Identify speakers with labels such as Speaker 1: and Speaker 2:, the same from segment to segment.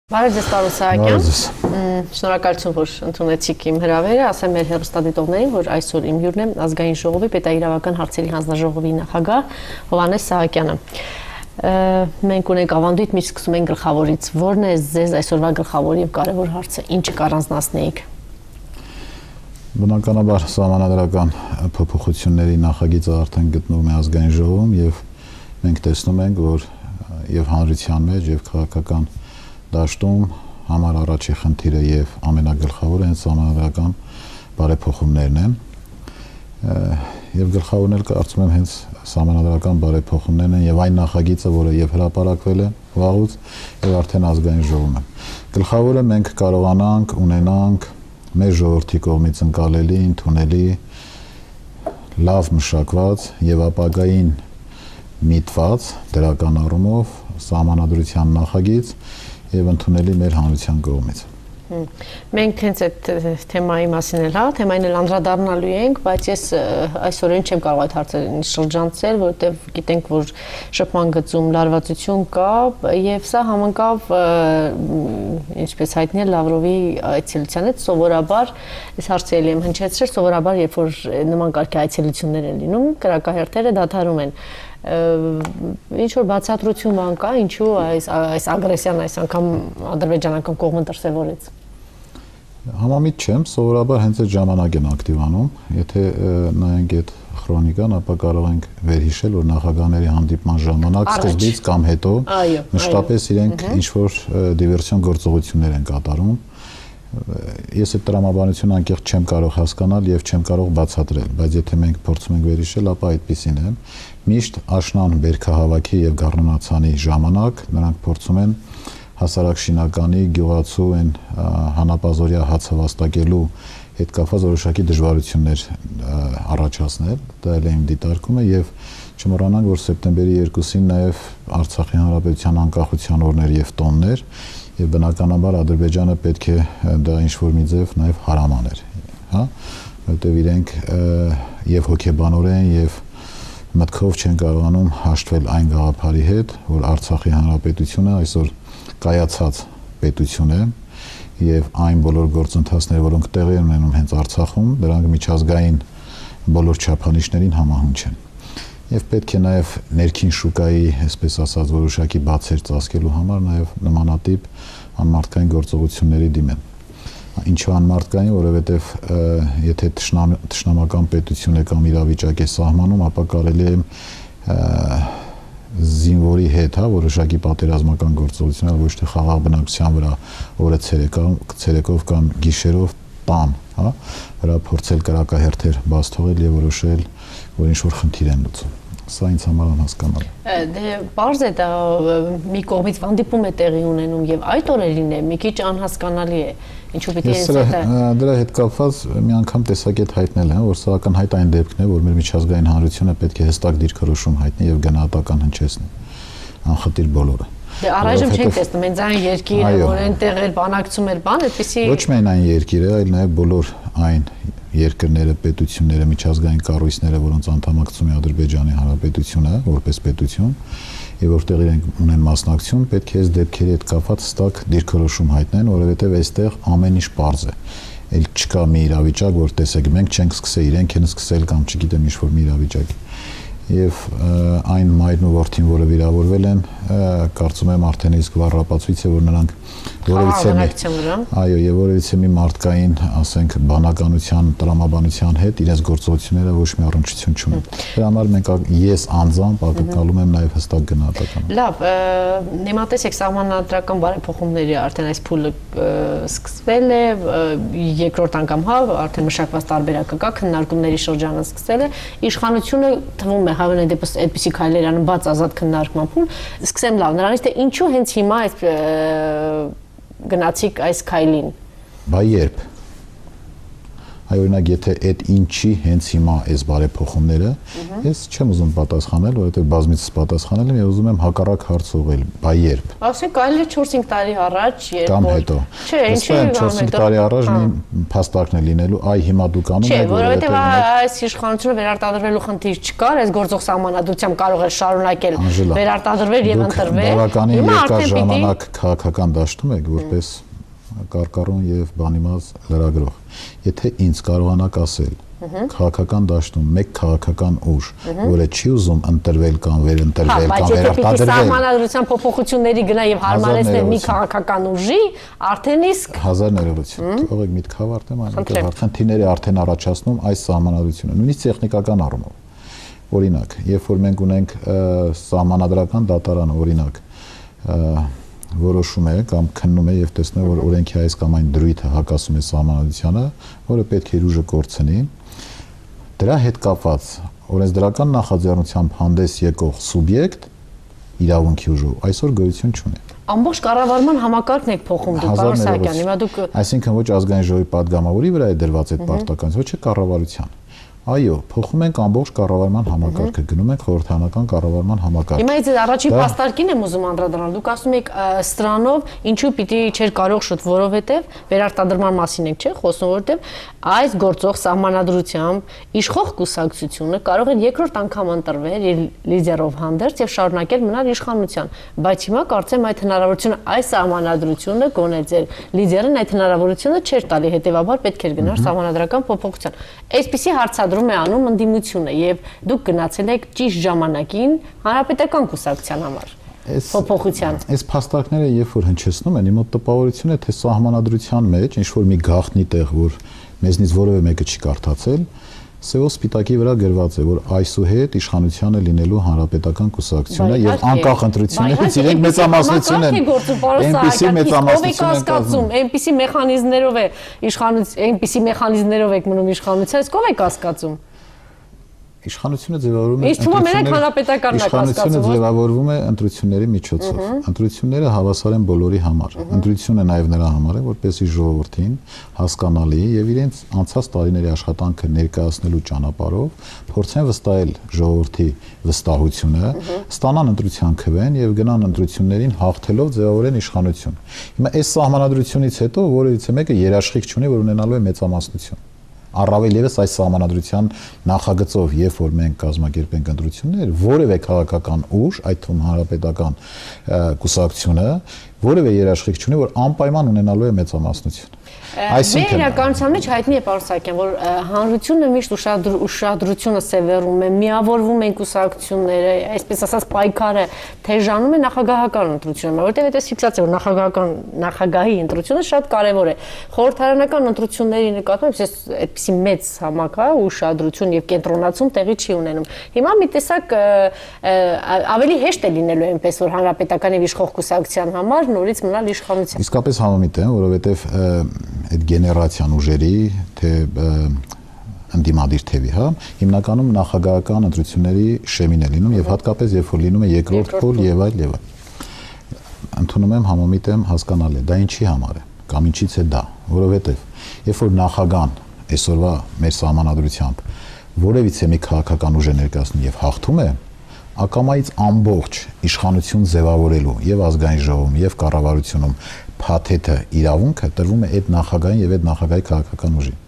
Speaker 1: Բարև ձեզ Տարոս Սահակյան, շնորհակալություն, որ ընդունեցիք իմ հրավերը, ասեմ մեր հեռուստադիտողներին, որ այսօր իմ հյուրն է ազգային ժողովի պետաիրավական հարցերի հանձնաժողովի նախագահ Հովհաննես Սահակյանը։ Մենք ունենք ավանդույթ, միշտ սկսում ենք գլխավորից, որն է ձեզ այսօրվա գլխավոր եւ կարևոր հարցը, ինչը կառանձնացնեիք։
Speaker 2: Բնականաբար սահմանադրական փոփոխությունների նախագիծը արդեն գտնվում է ազգային ժողովում եւ մենք տեսնում ենք, որ եւ հանրության մեջ եւ քաղաքական դաշտում համար առաջի խնդիրը եւ ամենագլխավորը հենց սահմանադրական բարեփոխումներն են եւ գլխավորն էլ կարծում եմ հենց սահմանադրական բարեփոխումներն են եւ այն նախագիծը, որը եւ հրապարակվել է վաղուց եւ արդեն ազգային ժողովում է։ Գլխավորը մենք կարողանանք ունենանք մեր ժողովրդի կողմից ընկալելի, ընդունելի, լավ մշակված եւ ապագային միտված դրական առումով սահմանադրության նախագիծ եւ ընդունելի մեր հանրության կողմից։
Speaker 1: Մենք հենց այդ թեմայի մասին էլ, թեմային էլ անդրադառնալու ենք, բայց ես այսօրին չեմ կարող այդ հարցերին շրջանցել, որովհետեւ գիտենք, որ շփման գծում լարվածություն կա եւ սա համընկավ, ինչպես հայտնի է, Լավրովի այցելության հետ սովորաբար, այս հարցը եմ հնչեցրել, սովորաբար երբ որ նման կարգի այցելություններ են լինում, կրակահերթերը դադարում են։ Ինչ որ բացատրություն բան կա, ինչու այս ագրեսիան այս անգամ ադրբեջանական կողմը դրսևորեց։
Speaker 2: Համամիտ չեմ, սովորաբար հենց այդ ժամանակ են ակտիվանում, եթե նայենք այդ քրոնիկան, ապա կարող ենք վերհիշել, որ նախագահների հանդիպման ժամանակ սկզբից կամ հետո մշտապես իրենք ինչ որ դիվերսիոն գործողություններ են կատարում։ Ես այդ տրամաբանությունը անկեղծ չեմ կարող հասկանալ եւ չեմ կարող բացատրել, բայց եթե մենք փորձում ենք վերհիշել, ապա այդպեսին է։ Միշտ աշնան բերքահավաքի եւ գառնանացանի ժամանակ նրանք փորձում են հասարակշինականի գյուղացու են հանապազորյա հացը վաստակելու հետ կապված որոշակի դժվարություններ առաջացնել, դա էլ եմ դիտարկում եւ չմոռանանք, որ սեպտեմբերի 2-ին նաեւ Արցախի հանրապետության անկախության օրներ եւ տոններ եւ բնականաբար Ադրբեջանը պետք է դա ինչ-որ մի ձև նաեւ հարամաներ, հա, որտեղ իրենք եւ հոգեբանորեն եւ մտքով չեն կարողանում հաշտվել այն գաղափարի հետ, որ Արցախի հանրապետությունը այսօր կայացած պետություն է եւ այն բոլոր գործընթացները, որոնք տեղի են ունենում հենց Արցախում, դրանք միջազգային բոլոր չափանիշներին համահունչ են։ Եվ պետք է նաև ներքին շուկայի, այսպես ասած, որոշակի բացեր ծածկելու համար նաև նմանատիպ անմարդկային գործողությունների դիմեն։ Ինչու անմարդկային, որովհետև եթե թշնամական պետություն է կամ իրավիճակ է սահմանում, ապա կարելի է զինվորի հետ, հա, որոշակի պատերազմական գործողություններ, ոչ թե խաղաղ բնակչության վրա օրը ցերեկով կամ գիշերով տան, հա, վրա փորձել կրակահերթեր բաց թողել եւ որոշել, որ ինչ որ խնդիր են լուծում։ Սա ինձ համար անհասկանալի։
Speaker 1: Դե բարձ է դա մի կողմից հանդիպում է տեղի ունենում եւ այդ օրերին է մի քիչ անհասկանալի է։ Ինչու պիտի
Speaker 2: դրա հետ կապված մի անգամ տեսակետ հայտնել եմ, որ սա ակնհայտ այն դեպքն է, որ մեր միջազգային հանրությունը պետք է հստակ դիրքորոշում հայտնի եւ գնահատական հնչեցնի։ Անխտիր բոլորը։
Speaker 1: Դե առայժմ չենք տեսնում, հենց այն երկիրը, որ այնտեղ էր բանակցում էր բան, այդպեսի
Speaker 2: ոչ միայն այն երկիրը, այլ նաեւ բոլոր այն երկրները, պետությունները, միջազգային կառույցները, որոնց անդամակցում է Ադրբեջանի Հանրապետությունը որպես պետություն, եւ որտեղ իրենք ունեն մասնակցություն, պետք է այս դեպքերի հետ կապված հստակ դիրքորոշում հայտնեն, որովհետեւ այստեղ ամեն ինչ պարզ է։ Էլ չկա մի իրավիճակ, որ տեսեք, մենք չենք սկսել, իրենք են սկսել կամ չգիտեմ ինչ որ մի իրավիճակ։ Եվ այն մայրն ու որդին, որը վիրավորվել են, կարծում եմ արդեն իսկ վառապացույց է, որ նրանք որևիցե մի մարդկային, ասենք, բանականության, տրամաբանության հետ իրենց գործողությունները ոչ մի առնչություն չունեն։ Դրա համար մենք ես անձամբ ակնկալում եմ նաև հստակ գնահատական։
Speaker 1: Լավ, հիմա տեսեք սահմանադրական բարեփոխումների արդեն այս փուլը սկսվել է, երկրորդ անգամ, հա, արդեն մշակված տարբերակը կա, քննարկումների շրջանը սկսել է, իշխանությունը թվում է հավանաբար դեպս այդպիսի քայլեր անում բաց ազատ քննարկման փուլ, սկսեմ լավ, նրանից թե ինչու հենց հիմա այս գնացիք այս քայլին։
Speaker 2: Բա երբ։ Այ օրինակ եթե այդ ինչի հենց հիմա այս բարեփոխումները, ես չեմ ուզում պատասխանել, որովհետև բազմիցս պատասխանել եմ եւ ուզում եմ հակառակ հարց ուղղել, բա երբ։
Speaker 1: Ասենք այլ 4-5 տարի առաջ, երբ
Speaker 2: կամ հետո։
Speaker 1: Չէ, ինչի
Speaker 2: 4-5 տարի առաջ մի փաստարկն է լինելու, այ հիմա դուք անում
Speaker 1: եք, որովհետև այս իշխանությունը վերարտադրվելու խնդիր չկար, այս գործող սահմանադրությամբ կարող էր շարունակել վերարտադրվել եւ ընտրվել։
Speaker 2: Բավականին երկար ժամանակ քաղաքական դաշտում եք որպես կարկառուն եւ բանիմաց լրագրող։ Եթե ինձ կարողանաք ասել քաղաքական դաշտում մեկ քաղաքական ուժ, որը չի ուզում ընտրվել կամ վերընտրվել կամ վերարտադրվել,
Speaker 1: սահմանադրության փոփոխությունների գնա եւ հարմարեցնել մի քաղաքական ուժի, արդեն իսկ
Speaker 2: 1000 ներողություն։ Թողեք միտք հավարտեմ, այնքան արդեն թիների արդեն առաջացնում այս սահմանադրությունը, նույնիսկ տեխնիկական առումով։ Օրինակ, երբ որ մենք ունենք սահմանադրական դատարան, օրինակ, որոշում է կամ քննում է եւ տեսնում է որ օրենքի այս կամ այն դրույթը հակասում է սահմանադրությանը, որը պետք է ուժը կորցնի, դրա հետ կապված օրենսդրական նախաձեռնությամբ հանդես եկող սուբյեկտ իրավունքի ուժով այսօր գոյություն չունի։
Speaker 1: Ամբողջ կառավարման համակարգն եք փոխում դուք, պարոն Սահակյան, հիմա դուք
Speaker 2: այսինքն ոչ ազգային ժողովի падգամավորի վրա է դրված այդ պարտականությունը, ոչ է կառավարության։ Այո, փոխում ենք ամբողջ կառավարման համակարգը, գնում ենք խորհրդանական կառավարման համակարգ։
Speaker 1: Հիմա այս առաջին փաստարկին եմ ուզում անդրադառնալ։ Դուք ասում եք սրանով ինչու պիտի չէր կարող շուտ, որովհետև վերարտադրման մասին եք, չէ՞, խոսում, որովհետև այս գործող սահմանադրությամբ իշխող կուսակցությունը կարող էր երկրորդ անգամ ընտրվել իր լիդերով հանդերձ եւ շարունակել մնալ իշխանության, բայց հիմա կարծեմ այդ հնարավորությունը այս սահմանադրությունը գոնե ձեր լիդերն այդ հնարավորությունը չէր տալի, հետեւաբար պետք էր գնար սահմանադրական փոփոխության։ Այսպիսի հարցադրում է անում ընդդիմությունը եւ դուք գնացել եք ճիշտ ժամանակին հանրապետական կուսակցության համար փոփոխության։
Speaker 2: Այս փաստարկները երբ որ հնչեցնում են, իմ մոտ տպավորություն է, թե սահմանադրության մեջ ինչ որ մի գաղտնի տեղ, որ մեզնից որևէ մեկը չի կարդացել, սեւով սպիտակի վրա գրված է, որ այսուհետ իշխանությանը լինելու հանրապետական կուսակցությունը եւ անկախ ընտրություններից իրենք մեծամասնություն են։ Այնպիսի մեծամասնություն են
Speaker 1: այնպիսի մեխանիզմներով է իշխանություն, այնպիսի մեխանիզմներով եք մնում իշխանության, իսկ ով է կասկածում։
Speaker 2: Իշխանությունը ձևավորվում է
Speaker 1: իշխանությունը
Speaker 2: ձևավորվում է ընտրությունների միջոցով։ Ընտրությունները հավասար են բոլորի համար։ Ընտրությունը նաև նրա համար է, որպեսզի ժողովրդին հասկանալի եւ իրենց անցած տարիների աշխատանքը ներկայացնելու ճանապարհով փորձեն վստահել ժողովրդի վստահությունը, ստանան ընտրության քվեն եւ գնան ընտրություններին հաղթելով ձևավորեն իշխանություն։ Հիմա այս սահմանադրությունից հետո որևիցե մեկը երաշխիք չունի, որ ունենալու է մեծամասնություն։ Առավել եւս այս սահմանադրության նախագծով, երբ որ մենք կազմակերպենք ընտրություններ, որևէ քաղաքական ուժ, այդ թվում հանրապետական կուսակցությունը, որևէ երաշխիք չունի, որ անպայման ունենալու է մեծամասնություն։
Speaker 1: Այսինքն իրականության մեջ հայտնի է, պարոն Սահակյան, որ հանրությունը միշտ ուշադրությունը սևեռում է, միավորվում են կուսակցությունները, այսպես ասած պայքարը թեժանում է նախագահական ընտրությունում, որտեղ այդպես ֆիքսացիա որ նախագահի ընտրությունը շատ կարևոր է։ Խորհրդարանական ընտրությունների նկատմամբ ես այդպիսի մեծ համակ, ուշադրություն եւ կենտրոնացում տեղի չի ունենում։ Հիմա մի տեսակ ավելի հեշտ է լինելու այնպես որ հանրապետական եւ իշխող կուսակցության համար նորից մնալ իշխանության։
Speaker 2: Իսկապես համամիտ եմ, որովհետեւ այդ գեներացիան ուժերի, թե ընդդիմադիր թևի, հիմնականում նախագահական ընտրությունների շեմին է լինում եւ հատկապես երբ որ լինում է երկրորդ փուլ եւ այլ եւ այլ։ Ընդունում եմ, համամիտ եմ, հասկանալ է, դա ինչի համար է կամ ինչից է դա, որովհետեւ երբ որ նախագահան այսօրվա մեր սահմանադրությամբ որևիցե մի քաղաքական ուժ է ներկայացնում եւ հաղթում է, ակամայից ամբողջ իշխանություն ձևավորելու եւ ազգային ժողովում եւ կառավարությունում փաթեթը իրավունքը տրվում է այդ նախագահային եւ այդ նախագահի քաղաքական ուժին։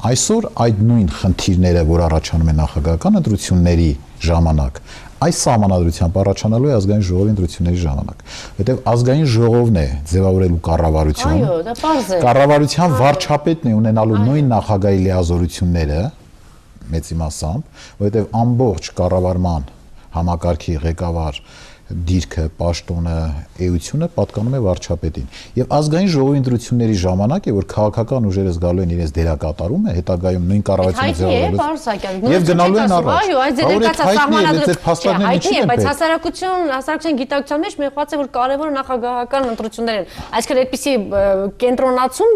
Speaker 2: Այսօր այդ նույն խնդիրները, որ առաջանում են նախագահական ընտրությունների ժամանակ, այս սահմանադրությամբ առաջանալու է ազգային ժողովի ընտրությունների ժամանակ, որտեղ ազգային ժողովն է ձևավորելու կառավարություն։
Speaker 1: Այո, դա պարզ է։
Speaker 2: Կառավարության վարչապետն է ունենալու նույն նախագահի լիազորությունները մեծի մասամբ, որտեղ ամբողջ կառավարման համակարգի ղեկավար դիրքը, պաշտոնը, էությունը պատկանում է վարչապետին։ Եվ ազգային ժողովի ընտրությունների ժամանակ է, որ քաղաքական ուժերը զգալու են իրենց դերակատարումը, հետագայում նույն կառավարությունը ձևավորելու եւ գնալու են առաջ։
Speaker 1: Այո, այս դերակատար սահմանադրությունը հայտնի է, բայց հասարակության գիտակցության մեջ մեղված է, որ կարևորը նախագահական ընտրություններ են։ Այսինքն այդպիսի կենտրոնացում,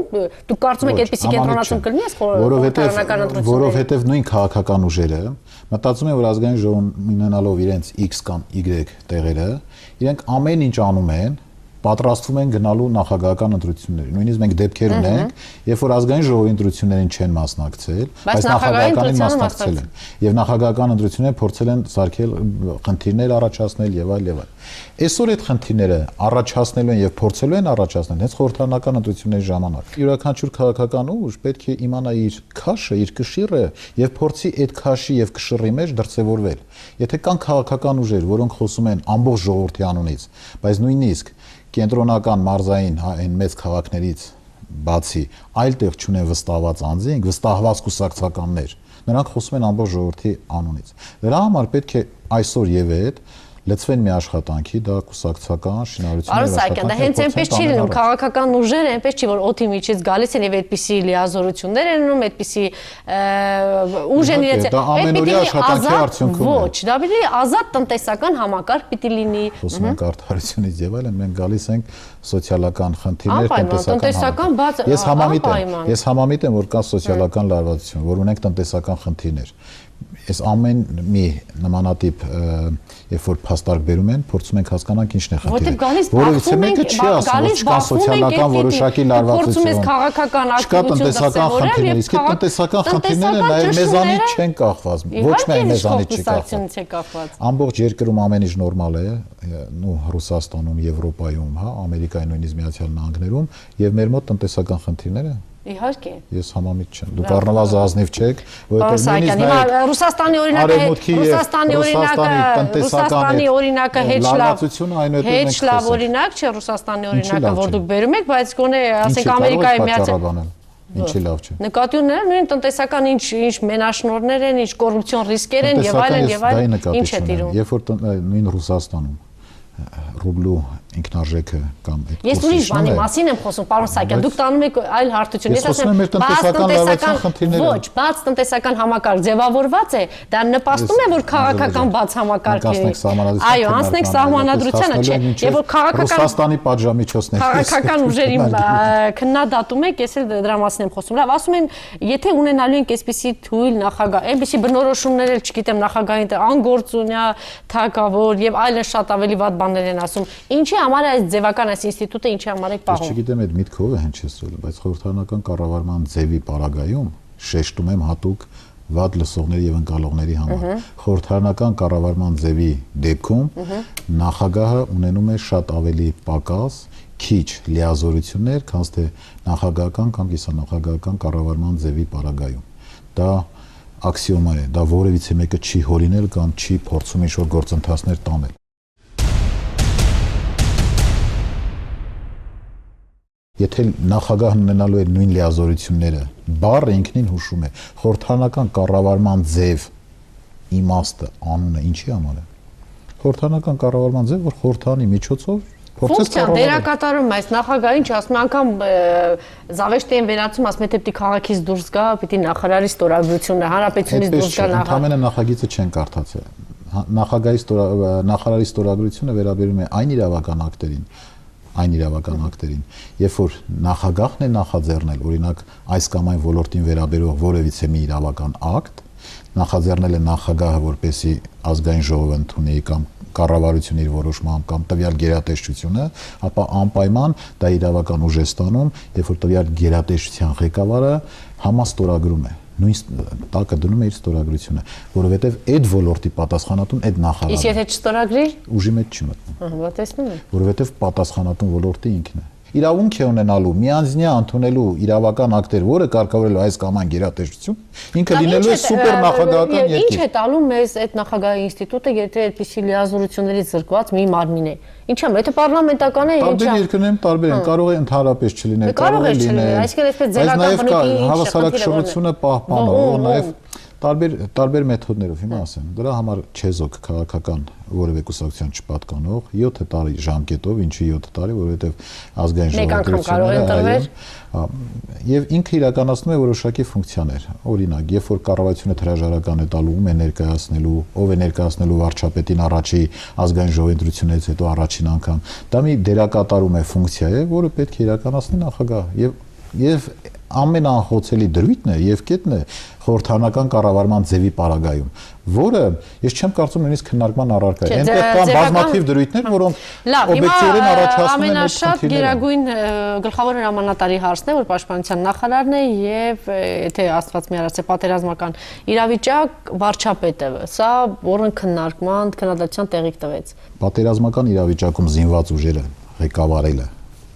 Speaker 1: դուք կարծում եք այդպիսի կենտրոնացում կլինի այս խորհրդարանական ընտրությունները։
Speaker 2: Որովհետեւ նույն քաղաքական ուժերը մտածում են, որ ազգային ժողովն ունենալով իրենց X կամ Y տեղերը, իրենք ամեն ինչ անում են պատրաստվում են գնալու նախագահական ընտրությունների։ Նույնիսկ մենք դեպքեր ունենք, երբ որ ազգային ժողովի ընտրություններին չեն մասնակցել, բայց նախագահականին մասնակցել են։ Եվ նախագահական ընտրությունները փորձել են սարքել խնդիրներ առաջացնել եւ այլ եւ այլ։ Այսօր այդ խնդիրները առաջացնելու են եւ փորձելու են առաջացնել հենց խորհրդարանական ընտրությունների ժամանակ։ Յուրաքանչյուր քաղաքական ուժ պետք է իմանա իր քաշը, իր կշիռը եւ փորձի այդ քաշի եւ կշիռի մեջ դրսեւորվել։ Եթե կան քաղաքական ուժեր, որոնք խոսում են ամբողջ ժողովրդի անունից, բայց նույնիսկ կենտրոնական մարզային այն մեծ քաղաքներից բացի այլ տեղ չունեն վստահված անձինք, վստահված կուսակցականներ, նրանք խոսում են ամբողջ ժողովրդի անունից։ Դրա համար պետք է այսօր եւ այդ լծվեն մի աշխատանքի, դա կուսակցական շինարարությունների
Speaker 1: աշխատանք։ Դա հենց այնպես չի լինում, քաղաքական ուժերը այնպես չի, որ օդի միջից գալիս են եւ այդպիսի լիազորություններ են ունում, այդպիսի ուժ են իրենց։
Speaker 2: Դա ամենօրյա աշխատանքի արդյունքում է։
Speaker 1: Ոչ, դա պիտի ազատ տնտեսական համակարգ պիտի լինի։
Speaker 2: Խոսում ենք արդարությունից եւ այլն, մենք գալիս ենք սոցիալական խնդիրներ,
Speaker 1: տնտեսական բաց։
Speaker 2: Ես համամիտ եմ, որ կա սոցիալական լարվածություն, որ ունենք տնտեսական խնդիրներ։ Այս ամեն մի նմանատիպ երբ որ փաստարկ բերում են, փորձում ենք հասկանանք ինչն է խնդիրը։ Որովհետեւ մեկը չի ասում, որ չկա սոցիալական որոշակի լարվածություն, չկա տնտեսական խնդիրներ, իսկ այդ տնտեսական խնդիրները նաեւ մեզանից չեն կախված, ոչ միայն մեզանից չի կախված։ Ամբողջ երկրում ամեն ինչ նորմալ է, նու Ռուսաստանում, Եվրոպայում, հա, Ամերիկայի նույնիսկ Միացյալ Նահանգներում եւ մեր մոտ տնտեսական խնդիրները
Speaker 1: Իհարկե։
Speaker 2: Ես համամիտ չեմ։ Դուք առնվազն ազնիվ չեք,
Speaker 1: որովհետեւ Ռուսաստանի օրինակը հեչ լավ օրինակ չէ, Ռուսաստանի օրինակը, որ դուք բերում եք, բայց գոնե ասենք Ամերիկայի Միացյալ
Speaker 2: Ինչի լավ չէ։
Speaker 1: Նկատի ունենալ նույն տնտեսական ինչ մենաշնորհներ են, ինչ կոռուպցիոն ռիսկեր են եւ այլն, ինչ է տիրում։
Speaker 2: Երբ որ նույն Ռուսաստանում ռուբլու ինքնարժեքը կամ այդ
Speaker 1: Ես ուրիշ բանի մասին եմ խոսում, պարոն Սահակյան, դուք տանում եք այլ հարթություն։
Speaker 2: Ես ասում եմ տնտեսական խնդիրները։
Speaker 1: Ոչ, բաց տնտեսական համակարգ ձևավորված է, դա նպաստում է, որ քաղաքական բաց համակարգ է։ Այո, անցնենք սահմանադրությանը, չէ։ Եվ որ
Speaker 2: Ռուսաստանի պատժամիջոցներ։
Speaker 1: Քաղաքական ուժերի քննադատում եք, ես էլ դրա մասին եմ խոսում։ Լավ, ասում են, եթե ունենալու ենք այսպիսի թույլ նախագահ, այնպիսի բնորոշումներ էլ, չգիտեմ, նախագահին անգործունյա, թակավոր եւ այլն շատ ավելի վատ բաներ են ասում։ Ինչի համար է այս ձևական այս ինստիտուտը ինչի համար է պահում։
Speaker 2: Ես չգիտեմ այդ միտքը ով է հնչեցրել, բայց խորհրդարանական կառավարման ձևի պարագայում շեշտում եմ հատուկ վատ լսողների եւ ընկալողների համար։ Խորհրդարանական կառավարման ձևի դեպքում նախագահը ունենում է շատ ավելի պակաս, քիչ լիազորություններ, քան թե նախագահական կամ կիսանախագահական կառավարման ձևի պարագայում։ Դա աքսիոմա է, դա որևիցե մեկը չի հորինել կամ չի փորձում ինչ-որ գործընթացներ տանել։ Եթե նախագահն ունենալու է նույն լիազորությունները, բառը ինքնին հուշում է խորհրդարանական կառավարման ձև իմաստը, անունը ինչի համար է։ Խորհրդարանական կառավարման ձև, որ խորհրդարանի միջոցով փորձես կառավարել։
Speaker 1: Դերակատարում այս նախագահին չասում, անգամ զավեշտի են վերացում, ասում է թե պիտի քաղաքից դուրս գա, պիտի նախարարի ստորագրությունը, հանրապետությունից դուրս գա նախագահ։
Speaker 2: Ընդհանրապես նախագիծը չեն կարդացել։ Նախարարի ստորագրությունը վերաբերում է այն իրավական ակտերին, երբ որ նախագահն է նախաձեռնել, օրինակ այս կամ այն ոլորտին վերաբերող որևիցե մի իրավական ակտ, նախաձեռնել է նախագահը, որպեսզի ազգային ժողովը ընդունի կամ կառավարությունը իր որոշմամբ կամ տվյալ գերատեսչությունը, ապա անպայման դա իրավական ուժ է ստանում, երբ որ տվյալ գերատեսչության ղեկավարը համաստորագրում է, նույն տակը դնում է իր ստորագրությունը, որովհետև այդ ոլորտի պատասխանատուն այդ նախարարն է։
Speaker 1: Իսկ եթե չստորագրի,
Speaker 2: ուժի մեջ չի մտնում։
Speaker 1: Ահա, տեսնում եմ։
Speaker 2: Որովհետև պատասխանատուն ոլորտի ինքն է։ Իրավունք է ունենալու միանձնյա ընդունելու իրավական ակտեր, որը կարգավորելու այս կամ այն գերատեսչություն, ինքը լինելու է սուպեր նախագահական երկիր։
Speaker 1: Ինչ է տալու մեզ այդ նախագահի ինստիտուտը, եթե այդպիսի լիազորություններից զրկված մի մարմին է։ Ինչ է, եթե պարլամենտական է, ինչ է։
Speaker 2: Տարբեր երկրներում տարբեր են, կարող է ընդհանրապես չլինել, կարող է լինել։
Speaker 1: Այսինքն այսպես ձևական բնույթի
Speaker 2: հավասարակշռությունը պահպանող, նաև տարբեր մեթոդներով, հիմա ասեմ, դրա համար չեզոք քաղաքական որևէ կուսակցության չպատկանող 7 տարի ժամկետով, ինչի 7 տարի, որովհետև ազգային ժողովրդությունը եւ ինքը իրականացնում է որոշակի ֆունկցիաներ։ Օրինակ, երբ որ կառավարությունը հրաժարական է տալու, ում է ներկայացնելու, ով է ներկայացնելու վարչապետին առաջի ազգային ժողովի ընտրություններից հետո առաջին անգամ, դա մի դերակատարում է ֆունկցիա է, որը պետք է իրականացնի նախագահը եւ ամենախոցելի դրույթն է եւ կետն է խորհրդանական կառավարման ձևի պարագայում, որը ես չեմ կարծում նույնիսկ քննարկման առարկա է։ Այնտեղ կան բազմաթիվ դրույթներ, որոնք օբյեկտիվորեն առաջացնում են այդ
Speaker 1: ամենաշատ գերագույն գլխավոր հրամանատարի հարցն է, որ պաշտպանության նախարարն է եւ եթե Աստված մի արած է պատերազմական իրավիճակ վարչապետը։ Սա որն քննադատության տեղիք տվեց։
Speaker 2: Պատերազմական իրավիճակում զինված ուժերը ղեկավարելը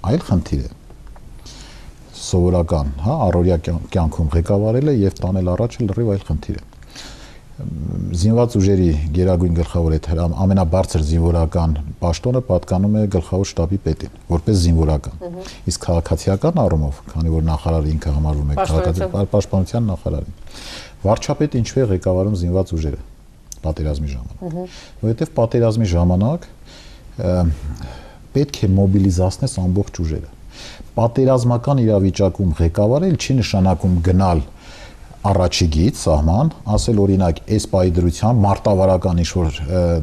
Speaker 2: այլ խնդիր է։ Սովորական, հա, առօրյա կյանքում ղեկավարելը եւ տանել առաջ լրիվ այլ խնդիր է։ Զինված ուժերի գերագույն գլխավոր ամենաբարձր զինվորական պաշտոնը պատկանում է գլխավոր շտաբի պետին, որպես զինվորական։ Իսկ քաղաքացիական առումով, քանի որ նախարարը ինքը համարվում է պաշտպանության նախարարին, վարչապետը ինչու է ղեկավարում զինված ուժերը պատերազմի ժամանակ։ Որովհետեւ պատերազմի ժամանակ պետք է մոբիլիզացնես ամբողջ ուժերը։ Պատերազմական իրավիճակում ղեկավարել չի նշանակում գնալ առաջիգից սահման, ասել օրինակ այս պահի դրությամբ մարտավարական ինչ-որ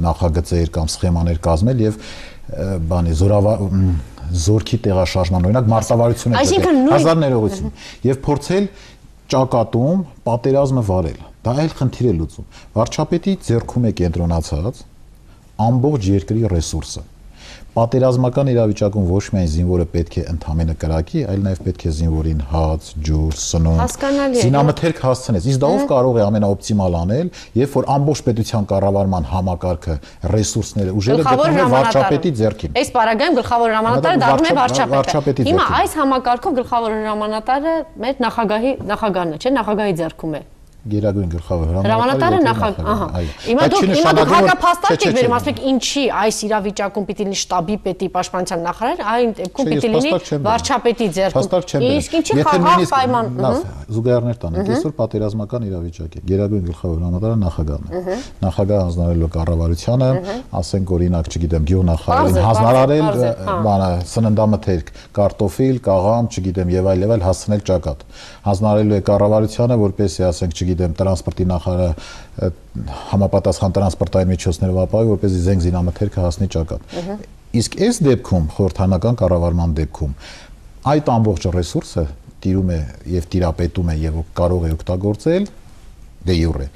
Speaker 2: նախագծեր կամ սխեմաներ կազմել եւ բանի զորքի տեղաշարժման օրինակ մարտավարություն հազար ներողություն եւ փորձել ճակատում պատերազմը վարել։ Դա այլ խնդիր է լուծում։ Վարչապետի ձեռքում է կենտրոնացած ամբողջ երկրի ռեսուրսը։ Պատերազմական իրավիճակում ոչ միայն զինվորը պետք է ընդհանրապես կրակի, այլ նաև պետք է զինվորին հաց, ջուր, սնունդ, զինամթերք հասցնես։ Իսկ դա ով կարող է ամենաօպտիմալ անել, երբ որ ամբողջ պետության կառավարման համակարգը, ռեսուրսները, ուժերը գտնվում է վարչապետի ձեռքին։
Speaker 1: Այս պարագայում գլխավոր հրամանատարը դառնում է վարչապետը։ Հիմա այս համակարգով գլխավոր հրամանատարը մեր նախագահն է, չէ՞, նախագահի ձեռքում է։
Speaker 2: Գերագույն գլխավոր
Speaker 1: հրամանատարը Հիմա դուք հակափաստարկ եք վերում, ասեք ինչի այս իրավիճակում պիտի լինի շտաբի պետի պաշտպանության նախարար, այն դեպքում պիտի լինի վարչապետի ձեռքում։ Իսկ ինչի խաղաղ պայման։
Speaker 2: Զուգահեռներ տանենք, այսօր պատերազմական իրավիճակ է։ Գերագույն գլխավոր հրամանատարը նախագահն է։ Նախագահը հանձնարարել կառավարությանը, ասենք օրինակ, չգիտեմ, գյուղնախարարին հանձնարարել, բանը սննդամթերք, կարտոֆիլ, կաղամ, չգիտեմ, եւ այլ հասցնել ճակատ։ Հանձնարարելու է կառավարությանը, որպեսզի ասենք չգիտեմ, տրանսպորտի նախարարը համապատասխան տրանսպորտային միջոցներով ապահովի, որպեսզի զենք զինամթերքը հասնի ճակատ։ Իսկ այս դեպքում, խորհրդանական կառավարման դեպքում, այդ ամբողջ ռեսուրսը տիրում է եւ տիրապետում է եւ կարող է օգտագործել դե յուրե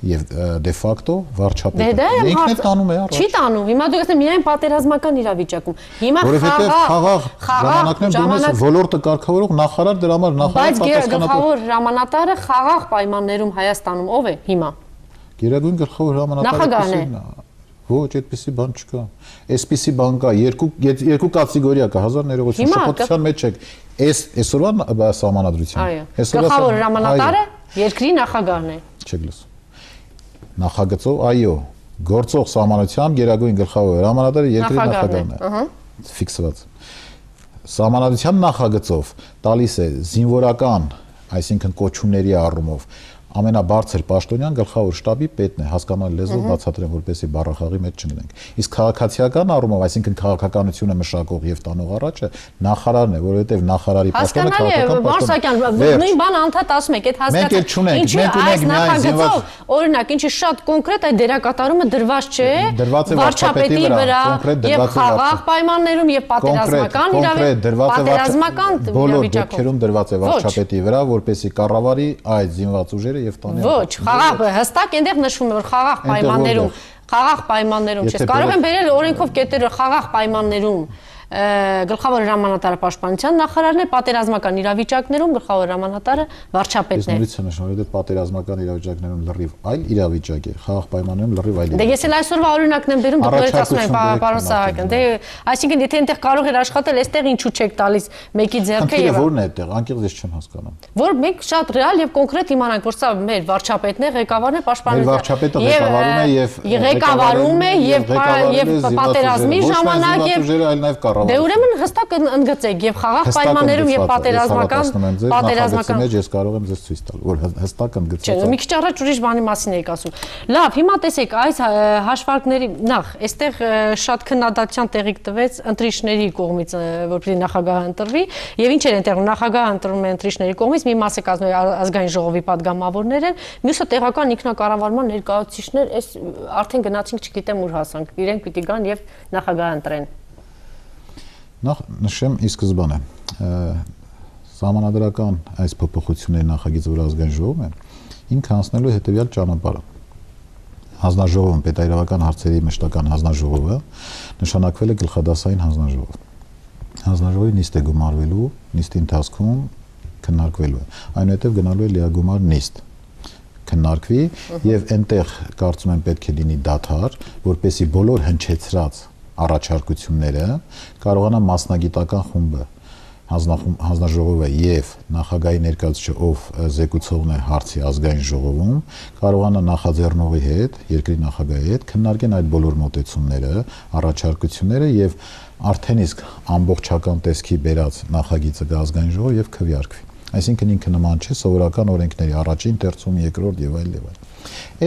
Speaker 2: եւ դե ֆակտո վարչապետը։ Ինքն է տանում է առաջ։
Speaker 1: Չի տանում։ Հիմա դուք ասեք միայն պատերազմական իրավիճակում։ Հիմա
Speaker 2: խաղաղ ժամանակներում դու ես ոլորտը կարգավորող նախարար դրա համար նախարար
Speaker 1: պատասխանատու։ Բայց գլխավոր հրամանատարը խաղաղ պայմաններում Հայաստանում ով է հիմա։
Speaker 2: Գերագույն գլխավոր հրամանատարը ոչ, այդպիսի բան չկա։ Այսպիսի բան կա, երկու կատեգորիա կա, հազար ներողություն, շփոթության մեջ եք։ Այսօրվա սահմանադրության։
Speaker 1: Գլխավոր հրամանատարը երկրի նախագահն է։
Speaker 2: Չեք լսում։ Նախագծով, այո, գործող սահմանությամբ գերագույն գլխավոր հրամանատարը երկրի նախագահն է։ Ֆիքսված։ Սահմանադրության նախագծով տալիս է զինվորական, այսինքն կոչումների առումով ամենաբարձր պաշտոնյան գլխավոր շտաբի պետն է, հասկանալ լեզվով բացատրեմ, որպեսզի բառախաղի մեջ չմնենք։ Իսկ քաղաքացիական առումով, այսինքն քաղաքականությունը մշակող եւ տանող առաջը նախարարն է, որովհետեւ նախարարի պաշտոնը քաղաքական պաշտոն է։
Speaker 1: Նույն բանը անդադ ասում եք, այդ հասկացած։
Speaker 2: Մենք էլ չունենք, մենք ունենք միայն զինված
Speaker 1: օրինակ, ինչի շատ կոնկրետ այդ դերակատարումը դրված չէ վարչապետի վրա եւ խաղաղ պայմաններում եւ պատերազմական
Speaker 2: բոլոր դեպքերում դրված է վարչապետի վրա, որպեսզի կառավարի այդ զինված ուժերը եւ տանի։
Speaker 1: Ոչ, խաղաղ հստակ այնտեղ նշվում է, որ խաղաղ պայմաններում չէ։ Կարող են բերել օրենքով կետերը խաղաղ պայմաններում գլխավոր հրամանատարը պաշտպանության նախարարն է, պատերազմական իրավիճակներում գլխավոր հրամանատարը վարչապետն է։
Speaker 2: Ես նորից եմ նշում, որ պատերազմական իրավիճակներում լրիվ այլ իրավիճակ է, խաղաղ պայմաններում լրիվ այլ։
Speaker 1: Դե ես էլ այսօրվա օրինակն եմ բերում, դուք նորից ասում եք պարոն Սահակյան։ Դե այսինքն եթե այնտեղ կարող էր աշխատել, այստեղ ինչու չեք տալիս մեկի ձեռքը եւ
Speaker 2: որն է այդտեղ, անկեղծ ես չեմ հասկանում։
Speaker 1: Որ մենք շատ ռեալ եւ կոնկրետ իմանանք, որ սա մեր վարչապետն է, ղեկավարն է, պաշտպանության։
Speaker 2: Մեր վարչապետը ղեկավարում է եւ
Speaker 1: պատերազմի ժամանակ եւ Դե ուրեմն հստակ ընդգծեք եւ խաղաղ պայմաններում եւ պատերազմական
Speaker 2: մեջ ես կարող եմ ձեզ ցույց տալ, որ հստակ ընդգծված է։
Speaker 1: Չէ, մի քիչ առաջ ուրիշ բանի մասին եք ասում։ Լավ, հիմա տեսեք, այս հաշվարկների նախ, այստեղ շատ քննադատության տեղիք տվեց ընտրիչների կողմից, որպեսզի նախագահը ընտրվի, եւ ինչ էր այնտեղ նախագահը ընտրվում է ընտրիչների կողմից, մի մասը կազմում է ազգային ժողովի падգամավորներ են, մյուսը տեղական ինքնակառավարման ներկայացուցիչներ, այս արդեն գնացինք, չգիտեմ ուր հասանք, իրենք պիտի գան եւ նախագահ ընտրեն։
Speaker 2: Նախ նշեմ ի սկզբանե Սահմանադրական այս փոփոխությունների նախագիծը, որ ազգային ժողովում է, ինքը անցնելու հետևյալ ճանապարհը։ Հանձնաժողովում, պետայրավական հարցերի մշտական հանձնաժողովը նշանակվել է գլխադասային հանձնաժողով։ Հանձնաժողովի նիստ է գումարվելու, նիստի ընթացքում քննարկվելու է։ Այնուհետև գնալու է լիագումար նիստ քննարկվի եւ այնտեղ կարծում եմ պետք է լինի դադար, որպեսզի բոլոր հնչեցրած առաջարկությունները կարողանա մասնագիտական խումբը հանձնաժողովը եւ նախագահի ներկայացուցիչը, ով զեկուցողն է հարցի ազգային ժողովում, կարողանա նախաձեռնողի հետ, երկրի նախագահի հետ քննարկեն այդ բոլոր մոտեցումները, առաջարկությունները եւ արդեն իսկ ամբողջական տեսքի բերած նախագիծը գա ազգային ժողով եւ քվեարկվի։ Այսինքն ինքը նման չէ սովորական օրենքների առաջին տերցում, երկրորդ եւ այլ եւ այլ։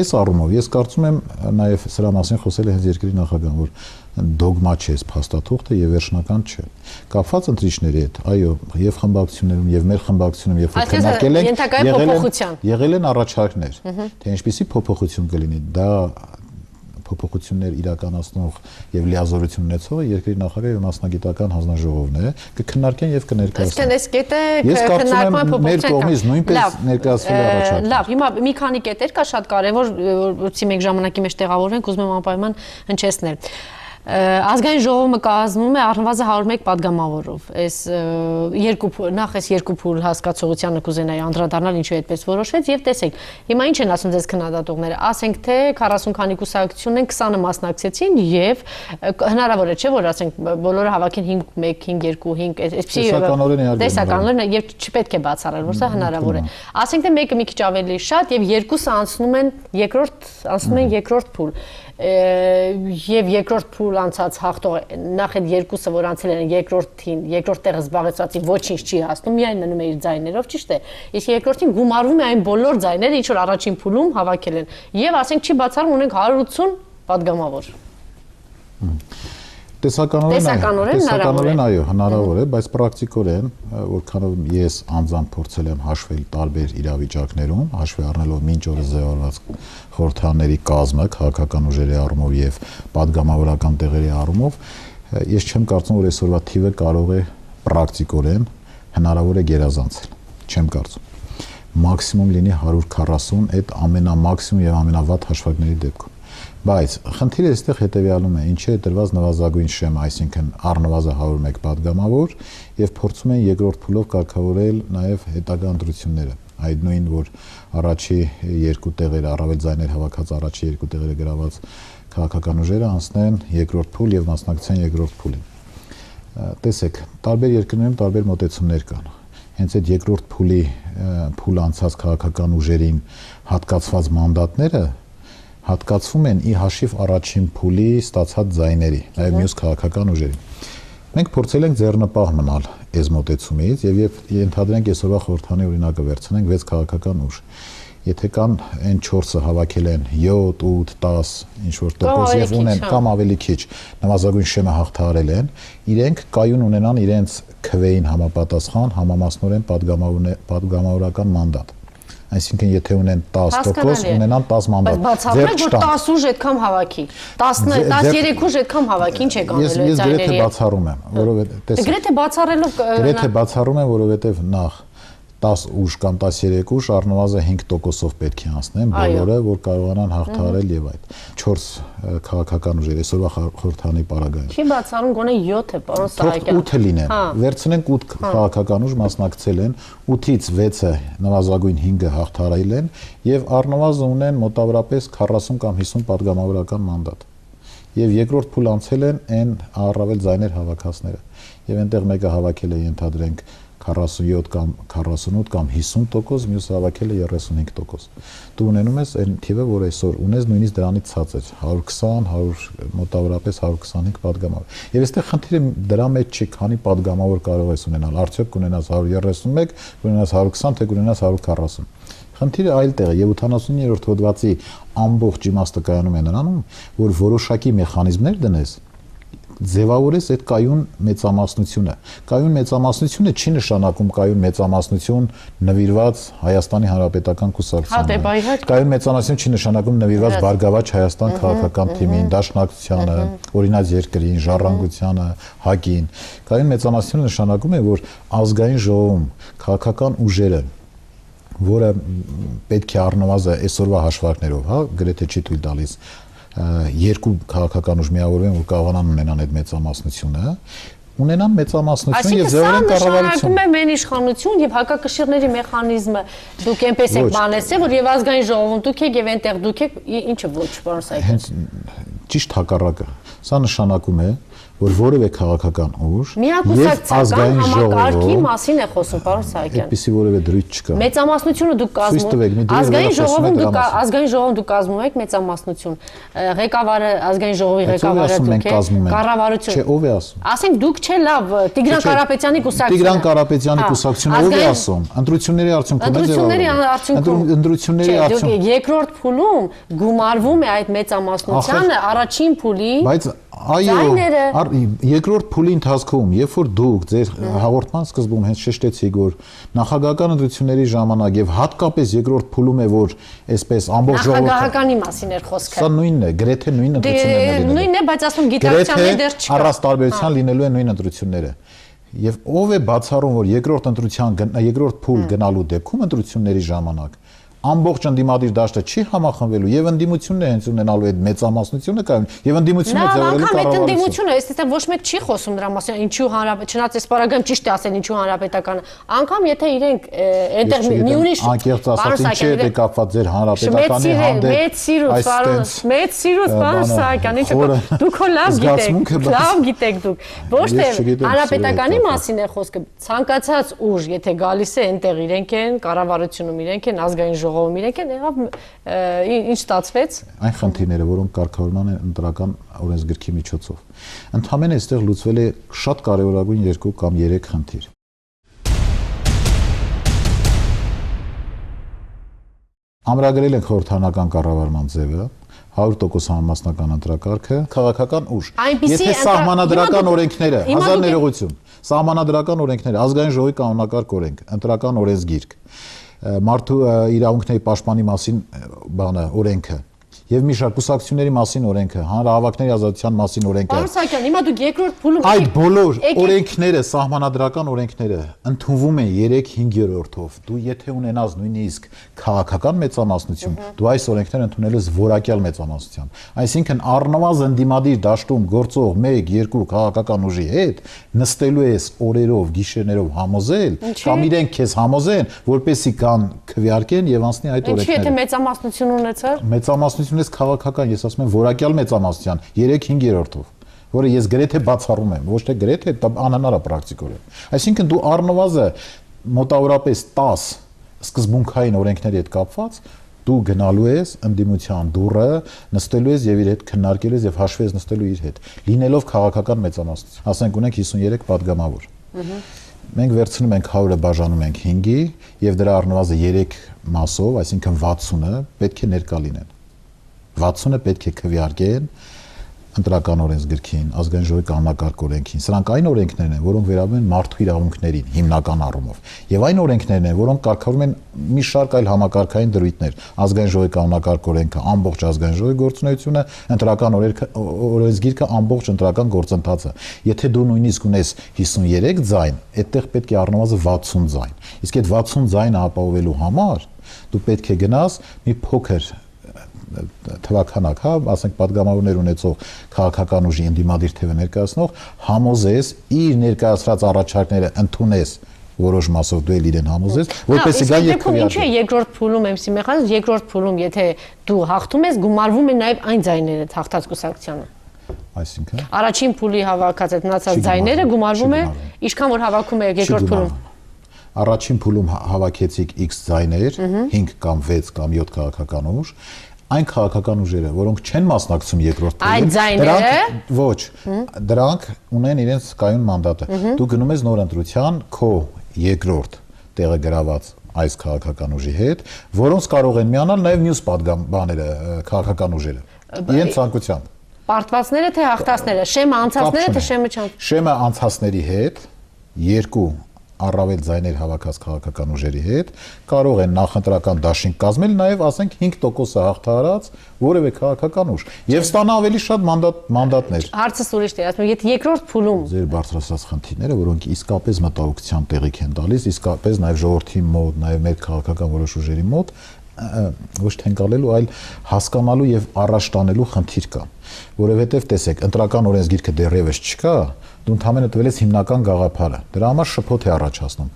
Speaker 2: Այս առումով ես կարծում եմ նաեւ սրա մասին խոսել է հենց երկրի նախագահան, որ դոգմա չէ, փաստաթուղթը եւ վերջնական չէ։ Կապված ընտրիչների հետ, այո, եւ խմբակցություններում եւ մեր խմբակցությունում երբ որ քննարկել ենք, եղել են առաջարկներ, թե ինչպիսի փոփոխություն կլինի, դա փոփոխություններ իրականացնող եւ լիազորություն ունեցողը երկրի նախագահը եւ մասնագիտական հանձնաժողովն է, կքննարկեն եւ կներկայացնեն։
Speaker 1: Այս կետը
Speaker 2: քննարկման փոփոխություն մեր կողմից նույնպես ներկայացվել է առաջարկ։
Speaker 1: Լավ, հիմա մի քանի կետեր կա շատ կարեւոր, որովհետեւ մենք ժամանակի մեջ տեղավորվենք, ուզում եմ անպայման հնչեցնել։ Ազգային ժողովը կազմում է առնվազն 101 падգամավորով։ Այս երկու փուլ հասկացողությանը կուզենայի անդրադառնալ, ինչու այդպես որոշվեց, եւ տեսեք, հիմա ինչ են ասում ձեզ քննադատողները, ասենք թե 40 քանի կուսակցություն են, 20-ը մասնակցեցին եւ հնարավոր է, չէ՞ որ ասենք բոլորը հավաքեն 5-1, 5-2, 5 այսպեսի տեսականորեն եւ չպետք է բացառել, որ սա հնարավոր է։ Ասենք թե մեկը մի քիչ ավելի շատ եւ երկուսը անցնում են երկրորդ փուլ։ Եվ երկրորդ փուլ անցած հաղթող նախ այդ երկուսը որ անցել են երկրորդ տեղը զբաղեցրածին ոչինչ չի հասնում, միայն մնում է իր ձայներով, ճիշտ է։ Իսկ երկրորդին գումարվում է այն բոլոր ձայները, ինչ որ առաջին փուլում հավաքել են։ Եվ ասենք չի բացառում ունենք 180 падգամավոր։
Speaker 2: Տեսականորեն այո, հնարավոր է, բայց պրակտիկորեն, որքանով ես անձամբ փորձել եմ հաշվել տարբեր իրավիճակներում, հաշվի առնելով մինչ օրս ձևավորված խորհրդարանների կազմը, քաղաքական ուժերի առումով եւ падգամավորական տեղերի առումով, ես չեմ կարծում, որ այսօրվա թիվը կարող է պրակտիկորեն հնարավոր է գերազանցել։ Չեմ կարծում։ Մաքսիմում լինի 140 այդ ամենամաքսիմում եւ ամենավատ հաշվարկների դեպքում։ Բայց խնդիրը այստեղ հետեւյալում է, ինչի է տրված նվազագույն շեմը, այսինքն առնվազն 101 падգամավոր եւ փորձում են երկրորդ փուլով կարգավորել նաեւ հետագա ընտրությունները։ Այդ նույն, որ առաջի երկու տեղերը, առավել ձայներ հավաքած առաջի երկու տեղերը գրաված քաղաքական ուժերը անցնեն երկրորդ փուլ եւ մասնակցեն երկրորդ փուլին։ Տեսեք, տարբեր երկրներում տարբեր մոտեցումներ կան։ Հենց այդ երկրորդ փուլ անցած քաղաքական ուժերին հատկացված մանդատները հատկացվում են ի հաշիվ առաջին փուլի ստացած ձայների, նաև մյուս քաղաքական ուժերի։ Մենք փորձել ենք ձեռնպահ մնալ այս մոտեցումից եւ ենթադրենք այսօրվա խորհրդանի օրինակը վերցնենք 6 քաղաքական ուժ։ Եթե կան այն 4-ը հավաքել են 7, 8, 10 ինչ որ տոկոս եւ ունեն կամ ավելի քիչ նվազագույն շեմը հաղթահարել են, իրենք կայուն ունենան իրենց քվեին համապատասխան համամասնորեն падգամավորական մանդատ։ Այսինքն եթե ունեն 10%, ունենան 10 մանդատ։
Speaker 1: Բայց բացառեք, որ 10 ուժ այդքան հավաքի, 13 ուժ այդքան հավաքի, ինչ է կանելու այդ ձայների։ Ես գրեթե բացառում եմ, որովհետեւ տեսեք։ Գրեթե բացառելով
Speaker 2: Գրեթե բացառում եմ, որովհետեւ նախ 10 ուժ կամ 13 ուժ առնվազն 5%-ով պետք է անցնեն բոլորը, որ կարողանան հաղթահարել եւ այդ 4 քաղաքական ուժեր այսօրվա խորհրդանի պարագայում։
Speaker 1: Չի բացառում գոնե 7 է, պարոն Սահակյան։
Speaker 2: 8-ը լինեն։ Վերցնենք 8 քաղաքական ուժ մասնակցել են, 8-ից 6-ը նվազագույն 5-ը հաղթահարել են եւ առնվազն ունեն մոտավորապես 40 կամ 50 падգամավորական մանդատ։ Եւ երկրորդ փուլ անցել են այն առավել ձայներ հավաքածները։ Եվ այնտեղ մեկը հավաքել է ենթադրենք 47 կամ 48 կամ 50%, մյուսը հավաքել է 35%։ Դու ունենում ես այն թիվը, որ այսօր ունես նույնիսկ դրանից ցածր, 120, մոտավորապես 125 падգամավոր։ Եվ այստեղ խնդիրը դրա մեջ չի, քանի падգամավոր կարող ես ունենալ, արդյոք կունենաս 131, կունենաս 120, թե կունենաս 140։ Խնդիրը այլտեղ է եւ 89-րդ հոդվածի ամբողջ իմաստը կայանում է նրանում, որ որոշակի մեխանիզմներ դնես ձևավորես այդ կայուն մեծամասնությունը։ Կայուն մեծամասնությունը չի նշանակում կայուն մեծամասնություն նվիրված Հայաստանի Հանրապետական կուսակցությանը։ Կայուն մեծամասնություն չի նշանակում նվիրված Բարգավաճ Հայաստան քաղաքական թիմին, Դաշնակցությանը, Օրինաց երկրին, Ժառանգությանը, ՀԱԿ-ին։ Կայուն մեծամասնությունը նշանակում է, որ ազգային ժողովում քաղաքական ուժերը, որը պետք է առնվազն այսօրվա հաշվարկներով, հա, գրեթե չի թույլ տալիս երկու քաղաքական ուժ միավորվեն, որ կարողանան ունենան այդ մեծամասնությունը, ունենան մեծամասնություն եւ ձևավորեն կառավարություն։
Speaker 1: Այսինքն սա նշանակում է մեն իշխանություն եւ հակակշիռների մեխանիզմը դուք այնպես եք բանեցել, որ եւ ազգային ժողովում դուք եք եւ այնտեղ դուք եք, ինչը ոչ, պարոն Սահակյան։
Speaker 2: Հենց ճիշտ հակառակը։ Սա նշանակում է, որ որևէ քաղաքական ուժ
Speaker 1: եւ ազգային համակարգի մասին է խոսում, պարոն Սահակյան։
Speaker 2: Այդպիսի որևէ դրույթ չկա։
Speaker 1: Մեծամասնությունը դուք կազմում, ազգային ժողովում դուք կազմում եք մեծամասնություն։ Ղեկավարը, ազգային ժողովի ղեկավարը դուք եք, կառավարություն։
Speaker 2: Չէ, ով է ասում։
Speaker 1: Ասենք դուք չէ լավ, Տիգրան Կարապետյանի կուսակցությունը։
Speaker 2: Տիգրան Կարապետյանի կուսակցությունը ով է ասում։ Ընտրությունների արդյունքում
Speaker 1: Ընտրությունների արդյունքում երկրորդ փուլում գումարվում է այդ մեծամասնությանը առաջին փուլի։
Speaker 2: Բայց այո, երկրորդ փուլի ընթացքում, երբ որ դուք ձեր հաղորդման սկզբում հենց շեշտեցիք, որ նախագահական ընտրությունների ժամանակ եւ հատկապես երկրորդ փուլում է, որ այսպես ամբողջ ժողովուրդը
Speaker 1: նախագահականի մասին էր խոսքը։
Speaker 2: Սա նույնն է, գրեթե նույն ընտրություններն են լինելու։
Speaker 1: Նույնն է, բայց ասում գիտակցության դեր չկա։
Speaker 2: Առանց տարբերության լինելու են նույն ընտրությունները։ Եվ ով է բացառում, որ երկրորդ փուլ գնալու դեպքում ընտրությունների ժամանակ ամբողջ ընդդիմադիր դաշտը չի համախմբվելու եւ ընդդիմությունն է հենց ունենալու այդ մեծամասնությունը կայուն եւ ընդդիմությունը ձևավորելու կառավարությունը։
Speaker 1: Ընդդիմությունը, այսինքն ոչ մեկ չի խոսում դրա մասին, ինչու հանրապետ, չնայած այս պարագայում ճիշտ է ասել ինչու հանրապետականը, անգամ եթե իրենք այնտեղ մի ուրիշ
Speaker 2: անկեղծ ասած ինչի է կապված ձեր հանրապետականի հանդեպ
Speaker 1: մեծ սիրուց պարոն Սահակյան, ինչը դուք հո լավ գիտեք դուք, ոչ թե հանրապետականի մասին է խոսքը, ցանկացած ուժ, եթե գալիս է այնտեղ իրենք են, կառավարությունում իրենք են, ազգային ժողովում իրենք են, եղավ ինչ ստացվեց։
Speaker 2: Այն խնդիրները, որոնք կարգավորման են ընտրական օրենսգրքի միջոցով։ Ընդհանրապես այստեղ լուծվել է շատ կարևորագույն 2 կամ 3 խնդիր։ Ամրագրել ենք խորհրդարանական կառավարման ձևը, 100% համամասնական ընտրակարգը, քաղաքական ուժ։ Եթե սահմանադրական օրենքները, հազար ներողություն, սահմանադրական օրենքները, ազգային ժողովի կանոնակարգ օրենք, ընտրական օրենսգիրք, մարդու իրավունքների պաշտպանի մասին օրենքը եւ մի շարք կուսակցությունների մասին օրենքը, հանրահավաքների ազատության մասին օրենքը։
Speaker 1: Պարոն Սահակյան, հիմա դուք երկրորդ փուլում
Speaker 2: այդ բոլոր օրենքները, սահմանադրական օրենքները ընդունվում են 3/5-ով։ Դու եթե ունենաս նույնիսկ քաղաքական մեծամասնություն, դու այս օրենքները ընդունել ես որակյալ մեծամասնությամբ։ Այսինքն առնվազն դիմադիր դաշտում գործող 1-2 քաղաքական ուժի հետ նստելու ես օրերով, գիշերներով համոզել, կամ իրենք քեզ համոզեն, որպեսզի կան քվեարկեն եւ անցնի այդ օրենքները։
Speaker 1: Ինչի՞ եթե մեծամասնություն ունեցար։
Speaker 2: Մեծամասնություն քաղաքական, ես ասում եմ որակյալ մեծամասնության 3/5-ով, որը ես գրեթե բացառում եմ, ոչ թե գրեթե, անհնար է պրակտիկորեն։ Այսինքն դու առնվազն մոտավորապես 10 սկզբունքային օրենքների հետ կապված դու գնալու ես ընդդիմության դուռը, նստելու ես եւ իր հետ քննարկելու ես եւ հաշվի ես նստելու իր հետ, լինելով քաղաքական մեծամասնություն։ Ասենք ունենք 53 падգամավոր։ Մենք վերցնում ենք 100-ը բաժանում ենք 5-ի եւ դրա առնվազն 3 մասով, այսինքն 60-ը պետք է ներկա լինեն։ 60-ը պետք է քվեարկեն ընտրական օրենսգրքին, ազգային ժողովի կանոնակարգ օրենքին։ Սրանք այն օրենքներն են, որոնք վերաբերում են մարդու իրավունքներին հիմնական առումով։ Եվ այն օրենքներն են, որոնք կարգավորում են մի շարք այլ համակարգային դրույթներ, ազգային ժողովի կանոնակարգ օրենքը, ամբողջ ազգային ժողովի գործունեությունը, ընտրական օրենսգիրքը, ամբողջ ընտրական գործընթացը։ Եթե դու նույնիսկ ունես 53 ձայն, այդտեղ պետք է առնվազն 60 ձայն։ Իսկ այդ 60 ձայնը ապահովելու համար դու պետք է գնաս մի փոքր թվականակ, հա, ասենք падգամավորներ ունեցող քաղաքական ուժի ընդդիմադիր թևը ներկայացնող համոզես իր ներկայացրած առաջարկները ընդունես որոշ մասով դու էլ իրեն համոզես, որպեսզի գա եւ քվեարկի։
Speaker 1: Ինչու է երկրորդ փուլում էմսի մեխանիզմ, երկրորդ փուլում եթե դու հաղթում ես, գումարվում է նաեւ այն ձայները հաղթած կուսակցությանը։
Speaker 2: Այսինքն
Speaker 1: առաջին փուլի հավաքած այդ մնացած ձայները գումարվում է, ինչքան որ հավաքում է երկրորդ փուլում։
Speaker 2: Առաջին փուլում հավաքեցիք X ձայներ, 5 կամ 6 կամ 7 քաղաքական ուժ, այն քաղաքական ուժերը, որոնք չեն մասնակցում երկրորդ փուլին, դրանք ոչ, դրանք ունեն իրենց կայուն մանդատը։ Դու գնում ես նոր ընտրության քո երկրորդ տեղը գրաված այս քաղաքական ուժի հետ, որոնց կարող են միանալ նաև մյուս падգամները, քաղաքական ուժերը։ Իրենց ցանկությամբ։
Speaker 1: Պարտվածները թե հաղթածները, շեմը անցածները թե շեմը չան։
Speaker 2: Շեմը անցածների հետ, երկու առավել ձայներ հավաքած քաղաքական ուժերի հետ կարող են նախընտրական դաշինք կազմել նաև ասենք 5% հաղթահարած որևէ քաղաքական ուժ եւ ստանա ավելի շատ մանդատներ։
Speaker 1: Հարցս ուրիշ է, ասում եմ, եթե երկրորդ փուլում
Speaker 2: ձեր բարձրացած խնդիրները, որոնք իսկապես մտահոգության տեղիք են տալիս, իսկապես նաև ժողովրդի մոտ, նաև մեր քաղաքական որոշ ուժերի մոտ ոչ թե ընկալելու, այլ հասկանալու եւ առաջ տանելու խնդիր կա, որովհետեւ տեսեք, ընտրական օրենսգիրքը դեռևս չկա, դու ընդհանրապես տվելես հիմնական գաղափարը։ Դրա համար շփոթ է առաջացնում։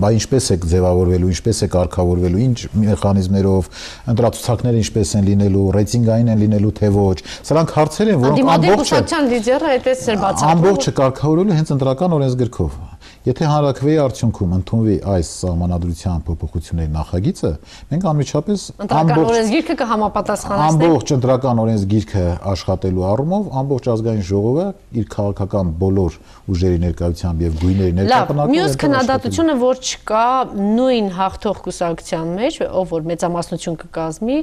Speaker 2: Բա ինչպես է ձևավորվելու, ինչպես է կարգավորվելու, ինչ մեխանիզմներով, ընտրացուցակները ինչպես են լինելու, ռեյտինգային են լինելու թե ոչ։ Սրանք հարցեր են, որոնք ամբողջը կարգավորելու հենց ընտրական օրենսգրքով։ Եթե հանրակրվեի արդյունքում ընդունվի այս սահմանադրության փոփոխությունների նախագիծը, մենք անմիջապես ամբողջ ընտրական օրենսգիրքը աշխատելու առումով ամբողջ ազգային ժողովը իր քաղաքական բոլոր ուժերի ներկայությամբ եւ գույների ներկայացնում։
Speaker 1: Մյուս քննադատությունը, որ չկա նույն հաղթող կուսակցության մեջ, ով որ մեծամասնություն կկազմի,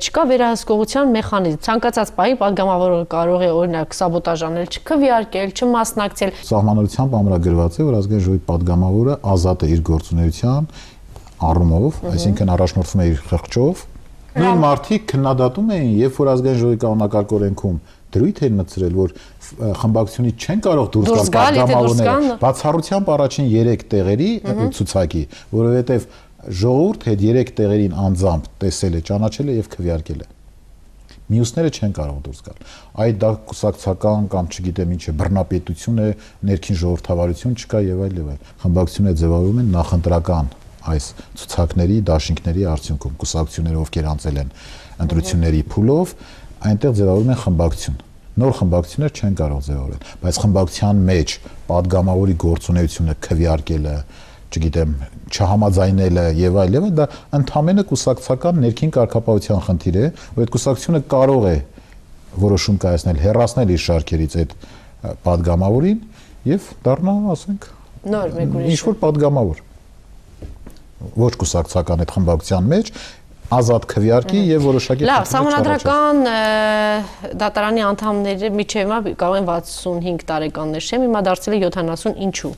Speaker 1: չկա վերահսկողության մեխանիզմ։ Ցանկացած պահի падգամավորը կարող է օրինակ սաբոտաժ անել, չքվեարկել, չմասնակցել։
Speaker 2: Սահմանադրությամբ ամրագրված է, որ ազգային ժողովի падգամավորը ազատ է իր գործունեության առումով, այսինքն առաջնորդվում է իր խղճով։ Նույն մարդիկ քննադատում էին, երբ որ ազգային ժողովի կանոնակարգ օրենքում դրույթ են մտցրել, որ խմբակցությունից չեն կարող դուրս գալ падգամավորները, բացառությամբ առաջին 3 տեղերի ցուցակի, որովհետև ժողովուրդը այդ 3 տեղերին անձամբ տեսել է, ճանաչել է եւ քվեարկել է։ Մյուսները չեն կարող դուրս գալ։ Այդ դա կուսակցական կամ չգիտեմ ինչ է, բռնապետություն է, ներքին ժողովրդավարություն չկա եւ այլ եւ այլ։ Խմբակցությունները ձևավորվում են նախընտրական այս ցուցակների, դաշինքների արդյունքում, կուսակցությունները ովքեր անցել են ընտրությունների փուլով, այնտեղ ձևավորվում են խմբակցություն։ Նոր խմբակցություններ չեն կարող ձևավորել, բայց խմբակցության մեջ падգամավորի գործունեությունը քվեարկելը, չգիտեմ, չհամաձայնելը եւ այլն, դա ընդհանրապես կուսակցական ներքին կարգապահության խնդիր է, որ այդ կուսակցությունը կարող է որոշում կայացնել, հեռացնել իր շարքերից այդ падգամավորին եւ դառնալ, ասենք,
Speaker 1: նոր մեկ ուրիշ
Speaker 2: ինչ որ падգամավոր։ Ոչ կուսակցական այդ խմբակցության մեջ ազատ քվեարկի եւ որոշակի
Speaker 1: լավ, սահմանադրական դատարանի անդամները միջև կարող են 65 տարեկաններ շեմ, հիմա դարձել է 70, ինչու։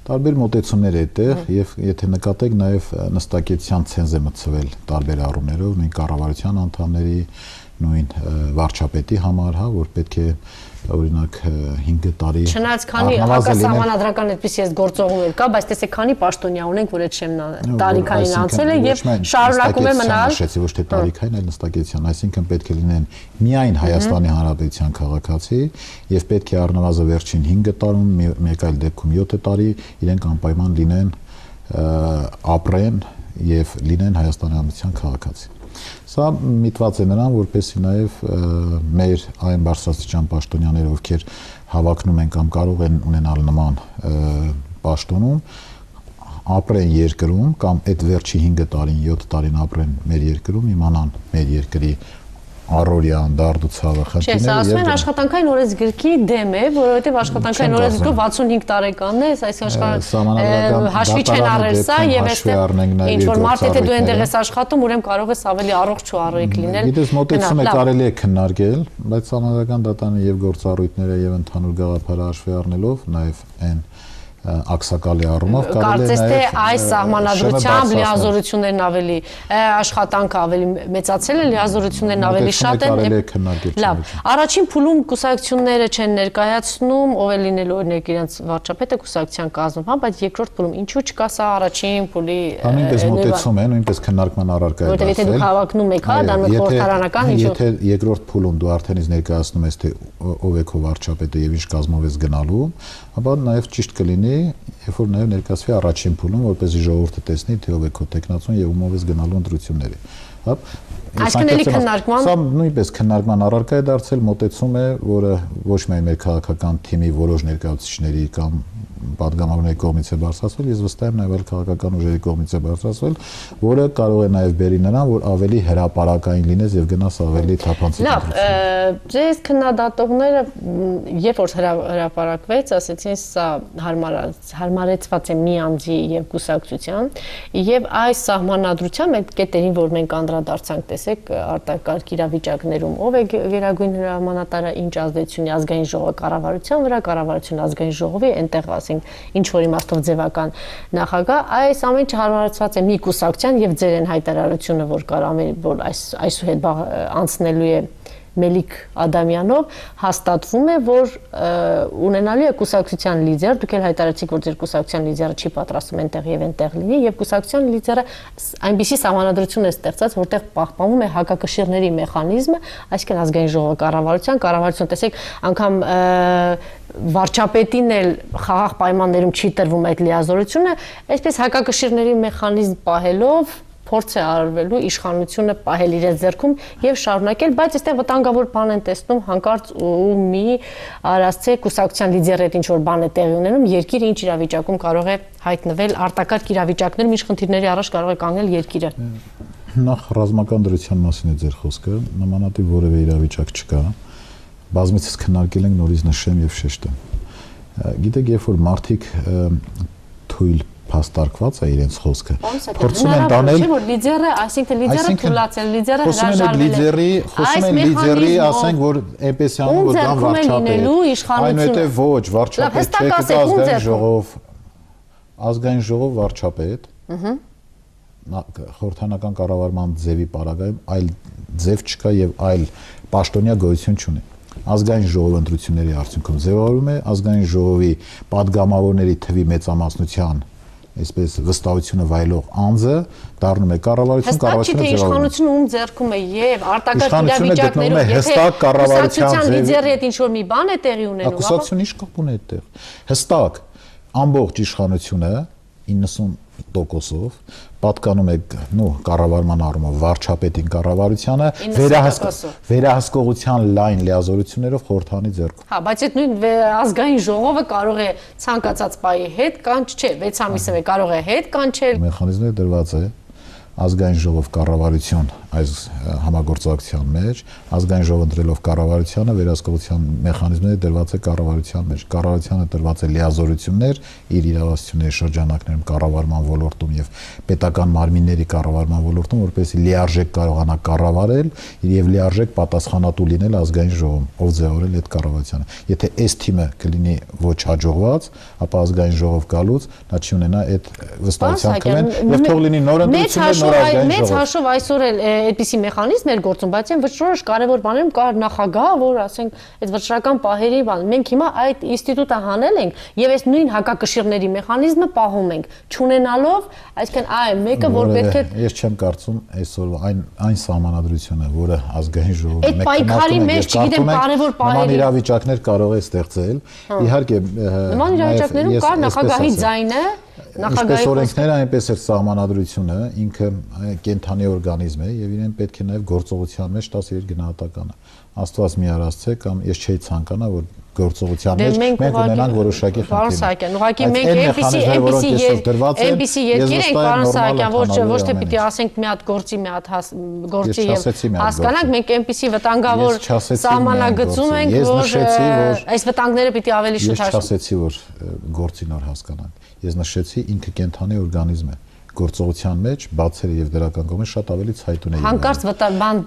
Speaker 2: Տարբեր մոտեցումներ այդտեղ եւ եթե նկատեք նաեւ նստակեցության ցենզ է մտցվել տարբեր առումներով, նույն կառավարության անդամների, նույն վարչապետի համար, հա, որ պետք է օրինակ 5 տարի
Speaker 1: Չնայած քանի հակասահմանադրական այդպիսի էս գործողումներ կա, բայց տեսեք քանի պաշտոնյա ունենք, որ այդ շեմն տարիքային անցել է եւ շարունակում է մնալ։
Speaker 2: Նշեցի ոչ թե տարիքային, այլ նստակեցության, այսինքն պետք է լինեն միայն Հայաստանի Հանրապետության քաղաքացի եւ պետք է առնվազն վերջին 5 տարում, մեկ այլ դեպքում 7 տարի իրենք անպայման լինեն ապրեն եւ լինեն Հայաստանի Հանրապետության քաղաքացի։ Սա միտված է նրան, որպեսզի նաև մեր այն բարձրաստիճան պաշտոնյաները, ովքեր հավակնում են կամ կարող են ունենալ նման պաշտոնում, ապրեն երկրում կամ այդ վերջի 5 տարին, 7 տարին ապրեն մեր երկրում, իմանան մեր երկրի առօրյա անդարդ ու ցավը խնդիրները։
Speaker 1: Չէ, ասում են աշխատանքային օրենսգրքի դեմ է, որովհետև աշխատանքային օրենսգրքը 65 տարեկան է, այսինքն հաշվի չեն առել սա եւ այստեղ ինչ որ մարդ եթե դու այնտեղ ես աշխատում, ուրեմն կարող ես ավելի առողջ ու առողջ լինել։
Speaker 2: Գիտես, մոտեցում է կարելի է քննարկել, բայց սահմանադրական դատարանի եւ գործառույթները եւ ընդհանուր գաղափարը հաշվի առնելով նաեւ այն ակսակալի առումով կարելի է
Speaker 1: կարծես թե այս սահմանադրությամբ լիազորություններն ավելի աշխատանքը ավելի մեծացել է, լիազորություններն ավելի շատ են։ Լավ, առաջին փուլում կուսակցությունները չեն ներկայացնում, ով է լինելու օրինակ իրենց վարչապետը կուսակցության կազմում, հա, բայց երկրորդ փուլում ինչու չկա սա առաջին փուլի
Speaker 2: նույնպես մոտեցում է, նույնպես քննարկման առարկա է դարձել։
Speaker 1: Որտեղ եթե դուք հավակնում եք, հա, դա մի խորհրդարանական ինչու։
Speaker 2: Եթե երկրորդ փուլում դու արդեն իսկ ներկայացնում ես թե ով է քո վարչապետը եւ ինչ կազմով ես գնալու, ապա նաեւ ճիշտ կլինի երբ որ նաև ներկայացվի առաջին փուլում, որպեսզի ժողովուրդը տեսնի, թե ով է քո տեխնացուն եւ ումով ես գնալու ընտրությունների։ Հա։
Speaker 1: Այսինքն էլի քննարկման։
Speaker 2: Սա նույնպես քննարկման առարկա է դարձել, մոտեցում է, որը ոչ միայն մեր քաղաքական թիմի որոշ ներկայացուցիչների կամ պատգամավորների կողմից է բարձրացվել, ես վստահ եմ նաև քաղաքական ուժերի կողմից է բարձրացվել, որը կարող է նաև բերի նրան, որ ավելի հրապարակային լինես եւ գնաս ավելի թափանցիկ։
Speaker 1: Լավ, ձեզ քննադատողները երբ որ հրապարակվեց, ասեցին սա հարմարեցված է մի անձի եւ կուսակցության եւ այս սահմանադրությամբ այդ կետերին, որ մենք անդրադարձանք, տեսեք, արտակարգ իրավիճակներում ով է գերագույն հրամանատարը, ինչ ազդեցություն ազգային ժողովի կառավարության վրա, կառավարություն ազգային ժողովի, այնտեղ ասենք ինչ որ իմաստով ձևական նախագահ, այս ամեն ինչ հարմարեցված է մի կուսակցության եւ ձեր են հայտարարությունը, որ կարամել որ այսուհետ անցնելու է Մելիք Ադամյանով, հաստատվում է, որ ունենալու է կուսակցության լիդեր, դուք էլ հայտարարեցիք, որ ձեր կուսակցության լիդերը չի պատրաստվում այնտեղ եւ այնտեղ լինի, եւ կուսակցության լիդերը այնպիսի սահմանադրություն է ստեղծած, որտեղ պահպանվում է հակակշիռների մեխանիզմը, այսինքն ազգային ժողովի կառավարություն, տեսեք, անգամ վարչապետին էլ խաղաղ պայմաններում չի տրվում այդ լիազորությունը, այսպես հակակշիռների մեխանիզմ պահելով փորձ է արվելու իշխանությունը պահել իրենց ձեռքում եւ շարունակել, բայց այստեղ վտանգավոր բան են տեսնում հանկարծ ու մի արածե կուսակցության լիդերի հետ ինչ որ բան է տեղի ունենում, երկիրը ինչ իրավիճակում կարող է հայտնվել, արտակարգ իրավիճակներում ինչ խնդիրների առաջ կարող է կանգնել երկիրը։
Speaker 2: Նախ ռազմական դրության մասին է ձեր խոսքը, նմանատիպ որևէ իրավիճակ չկա։ Բազմիցս քննարկել ենք, նորից նշեմ եւ շեշտեմ։ Գիտեք, երբ որ մարդիկ թույլ փաստարկված է իրենց խոսքը։ Փորձում են տանել,
Speaker 1: որ լիդերը, այսինքն լիդերը թույլատրել, լիդերը
Speaker 2: հրաժարվել։ Խոսում են լիդերի, ասենք, որ այնպես անում, որ կան վարչապետ։ Այնուհետև ոչ, վարչապետ չէ, կգա ազգային ժողով, ազգային ժողով վարչապետ։ Խորհրդանական կառավարման ձևի պարագայում այլ ձև չկա եւ այլ պաշտոնյա գոյություն չունի։ Ազգային ժողովի ընտրությունների արդյունքում ձևավորվում է ազգային ժողովի պատգամավորների թվի մեծամասնության այսպես վստահությունը վայելող անձը դառնում է կառավարություն, կառավարությունը
Speaker 1: իշխանությունը ում ձեռքում է եւ արտակարգ իրավիճակներում
Speaker 2: հստակ կառավարության
Speaker 1: լիդերի հետ ինչ որ մի բան է տեղի ունենում,
Speaker 2: Կուսակցություն ինչ կապ ունի այդտեղ։ Հստակ ամբողջ իշխանությունը 90%-ով պատկանում է կառավարման առումով վարչապետին կառավարությանը վերահսկողության լայն լիազորություններով խորհրդանի ձեռքում։
Speaker 1: Հա, բայց այդ նույն ազգային ժողովը կարող է ցանկացած պահի հետ կանչ չէ, 6 ամիսը կարող է հետ կանչել։
Speaker 2: Մեխանիզմը դրված է ազգային ժողով կառավարություն այս համագործակցության մեջ, ազգային ժողով ընտրելով կառավարությանը վերահսկողության մեխանիզմները դրված է կառավարության մեջ, կառավարությանը դրված է լիազորություններ իր իրավասությունների շրջանակներում կառավարման ոլորտում եւ պետական մարմինների կառավարման ոլորտում, որպեսզի լիարժեք կարողանա կառավարել եւ լիարժեք պատասխանատու լինել ազգային ժողովում, ով ձևավորել այդ կառավարությանը։ Եթե այս թիմը կլինի ոչ հաջողված, ապա ազգային ժողով գալուց նա չի ունենա այդ վստահության կլեն եւ թող լինի նոր ընտրություններ, նոր ազգային ժողով։
Speaker 1: Մեծ հաշվով այսօր էլ այդպիսի մեխանիզմ էր գործում, բայց այն վճռորոշ կարևոր բաներում կար նախագահ, որ ասենք այդ վճռական պահերի բան։ Մենք հիմա այդ ինստիտուտը հանել ենք եւ այս նույն հակակշիռների մեխանիզմը պահում ենք, չունենալով, այսինքն այ մեկը որ պետք է
Speaker 2: ես չեմ կարծում այսօր այն սահմանադրությունը, որը ազգային ժողովը
Speaker 1: այդ պայքարի մեջ, չգիտեմ, կարևոր պահերի
Speaker 2: իրավիճակներ կարող է ստեղծել։ Իհարկե
Speaker 1: նման իրավիճակներում կար նախագահի ձայնը,
Speaker 2: Ինչպես օրենքները, այնպես էլ սահմանադրությունը ինքը կենթանի օրգանիզմ է եւ իրեն պետք է նաեւ գործողության մեջ տաս իր գնահատականը։ Աստված մի արածցե կամ ես չէի ցանկանա, որ գործողության մեջ մենք ունենանք որոշակի խնդիրներ։
Speaker 1: Պարոն Սահակյան, ուղղակի մենք այնպիսի երկիր ենք, պարոն Սահակյան, ոչ թե պիտի ասենք մի հատ գործի եւ հասկանանք, մենք այնպիսի վտանգավոր սահմանագծում ենք, որ այս վտանգները պիտի ավելի շուտ
Speaker 2: հաշվի։ Ես չասեցի, որ գործի նոր հասկանանք։ Ես նշեցի ինքը կենթանի օրգանիզմ է։ Գործողության մեջ բացերը եւ դրական կողմը շատ ավելի ցայտուն է։
Speaker 1: Հանկարծ բան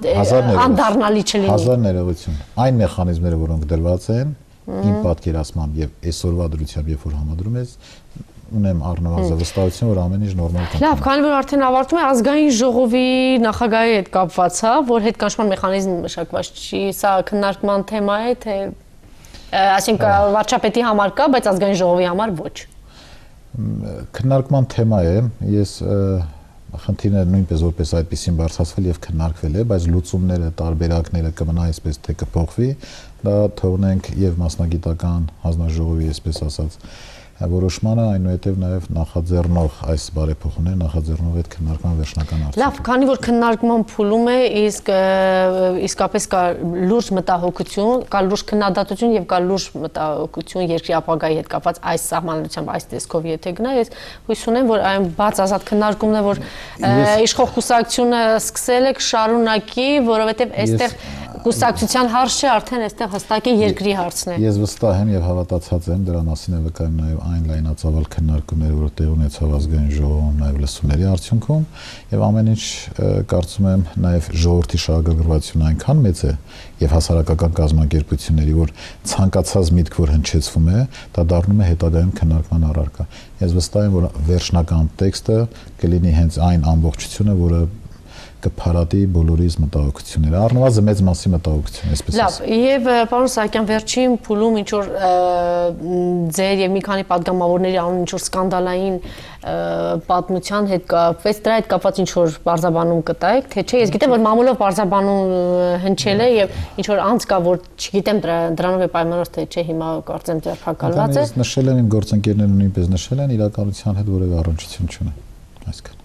Speaker 1: անդառնալի չլինի։
Speaker 2: Հազար ներողություն։ Այն մեխանիզմները, որոնք դրված են իմ պատկերացմամբ եւ այսօրվա դրությամբ, երբ որ համադրում ես, ունեմ առնվազն վստահություն, որ ամեն ինչ նորմալ կա։
Speaker 1: Լավ, քանի որ արդեն ավարտում է ազգային ժողովի նախագահի հետ կապված, հա, որ հետկանշման մեխանիզմ մշակված չի, սա քննարկման թեմա է, թե այսինքն վարչապետի համար կա, բայց ազգային ժողովի համար ոչ։
Speaker 2: Քննարկման թեմա է, ես խնդիրները նույնպես որպես այդպեսին բարձրացվել եւ քննարկվել է, բայց լուծումները, տարբերակները կմնա այսպես թե կփոխվի, դա թողնենք եւ մասնագիտական հանձնաժողովի, այսպես ասած, որոշմանը, այնուհետև նաև նախաձեռնող այս բարեփոխումները նախաձեռնող այդ քննարկման վերջնական արդյունքը։
Speaker 1: Լավ, քանի որ քննարկման փուլում է, իսկապես կա լուրջ մտահոգություն, կա լուրջ քննադատություն եւ կա լուրջ մտահոգություն երկրի ապագայի հետ կապված այս սահմանադրությամբ, այս տեսքով եթե գնա, ես հույս ունեմ, որ այն բաց ազատ քննարկումն է, որ իշխող կուսակցությունը սկսել է կշարունակի, որովհետեւ այստեղ կուսակցության հարց չէ, արդեն այստեղ հստակ է երկրի հարցն է։
Speaker 2: Ես վստահ եմ եւ հավատացած եմ, դրա մասին է վկայում նաեւ այն լայնածավալ քննարկումները, որ տեղ ունեցավ ազգային ժողովում, նաեւ լսումների արդյունքում, եւ ամեն ինչ կարծում եմ նաեւ ժողովրդի շահագրգռվածությունը այնքան մեծ է եւ հասարակական կազմակերպությունների, որ ցանկացած միտք, որ հնչեցվում է, դա դառնում է հետագայում քննարկման առարկա։ Ես վստահ եմ, որ վերջնական տեքստը կլինի հենց այն ամբողջությունը, որը կփարատի բոլորիս մտահոգությունները, առնվազն մեծ մասի մտահոգություն, այսպես
Speaker 1: ասած։ Լավ, եւ պարոն Սահակյան, վերջին փուլում ինչ որ ձեր եւ մի քանի падգամավորների անուն ինչ որ սկանդալային պատմության հետ կապվեց, դրա հետ կապված ինչ որ բարձաբանում կտայեք, թե չէ, ես գիտեմ, որ մամուլով բարձաբանում հնչել է եւ ինչ որ անց կա, որ չգիտեմ դրանով է պայմանավոր թե չէ, հիմա կարծեմ ձերբակալված է։
Speaker 2: Ես նշել եմ, իմ գործընկերները նույնպես նշել են, իրականության հետ որևէ առնչություն չունի, այսքան։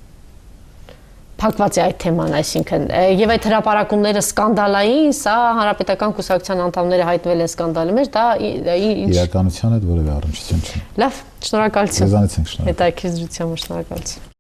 Speaker 1: Փակված է այդ թեման, այսինքն եւ այդ հրապարակումները սկանդալային, սա հանրապետական կուսակցության անդամները հայտնվել են սկանդալի մեջ, դա
Speaker 2: իրականության հետ որևէ առնչություն չունի։
Speaker 1: Լավ, շնորհակալություն։
Speaker 2: Ձեզանից ենք շնորհակալ։
Speaker 1: Հետաքրքրությամբ շնորհակալություն։